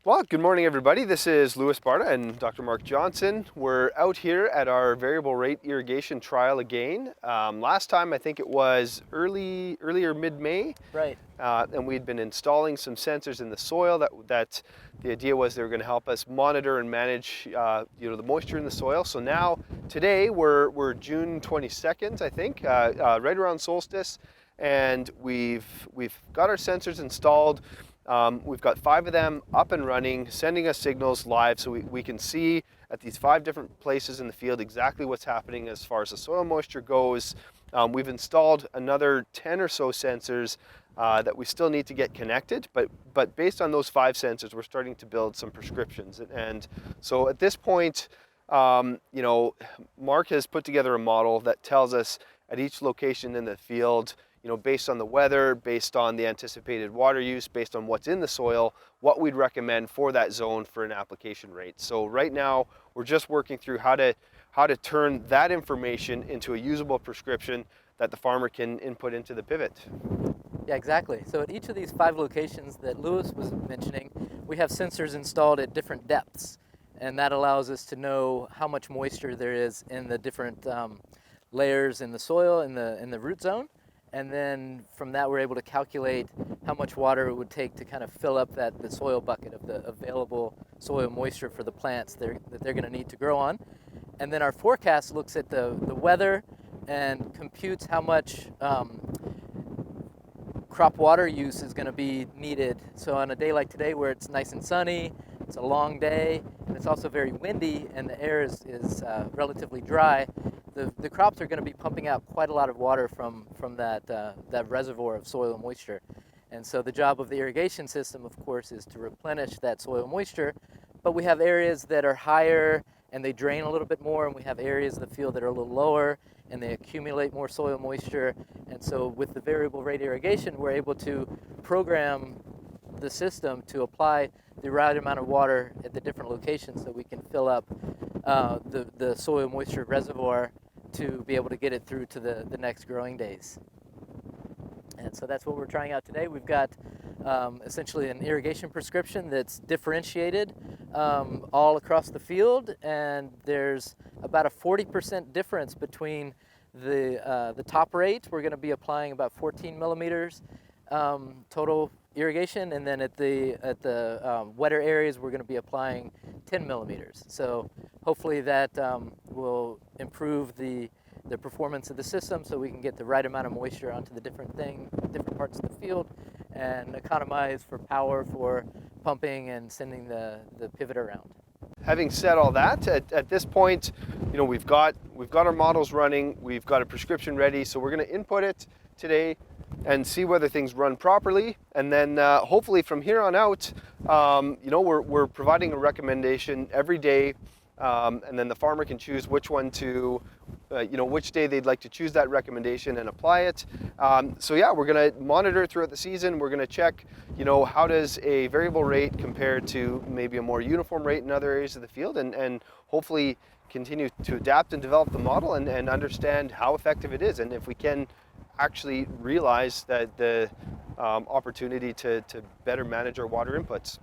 Well, good morning, everybody. This is Baarda and Dr. Mark Johnson. We're out here at our variable rate irrigation trial again. Last time, I think it was earlier mid-May. Right. And we'd been installing some sensors in the soil that the idea was they were going to help us monitor and manage the moisture in the soil. So now today we're June 22nd, I think, right around solstice, and we've got our sensors installed. We've got 5 of them up and running, sending us signals live, so we can see at these 5 different places in the field exactly what's happening as far as the soil moisture goes. We've installed another 10 or so sensors that we still need to get connected, but based on those 5 sensors, we're starting to build some prescriptions. And so at this point, Mark has put together a model that tells us at each location in the field, based on the weather, based on the anticipated water use, based on what's in the soil, what we'd recommend for that zone for an application rate. So right now, we're just working through how to turn that information into a usable prescription that the farmer can input into the pivot. Yeah, exactly. So at each of these 5 locations that Lewis was mentioning, we have sensors installed at different depths, and that allows us to know how much moisture there is in the different layers in the soil in the root zone. And then from that, we're able to calculate how much water it would take to kind of fill up the soil bucket of the available soil moisture for the plants that they're going to need to grow on. And then our forecast looks at the weather and computes how much crop water use is going to be needed. So on a day like today where it's nice and sunny, it's a long day, and it's also very windy, and the air is relatively dry, the crops are going to be pumping out quite a lot of water from that reservoir of soil moisture. And so the job of the irrigation system, of course, is to replenish that soil moisture. But we have areas that are higher and they drain a little bit more, and we have areas of the field that are a little lower and they accumulate more soil moisture. And so with the variable rate irrigation, we're able to program the system to apply the right amount of water at the different locations so we can fill up the soil moisture reservoir to be able to get it through to the next growing days. And so that's what we're trying out today. We've got essentially an irrigation prescription that's differentiated all across the field, and there's about a 40% difference between the top rate. We're going to be applying about 14 millimeters total irrigation, and then at the wetter areas we're going to be applying 10 millimeters. So hopefully that will improve the performance of the system so we can get the right amount of moisture onto the different parts of the field and economize for power for pumping and sending the pivot around. Having said all that, at this point, we've got our models running, we've got a prescription ready, so we're going to input it today and see whether things run properly, and then hopefully from here on out, we're providing a recommendation every day, and then the farmer can choose which one to, which day they'd like to choose that recommendation and apply it. So yeah, we're going to monitor throughout the season. We're going to check, how does a variable rate compare to maybe a more uniform rate in other areas of the field, and hopefully continue to adapt and develop the model and understand how effective it is, and if we can actually realize that the opportunity to better manage our water inputs.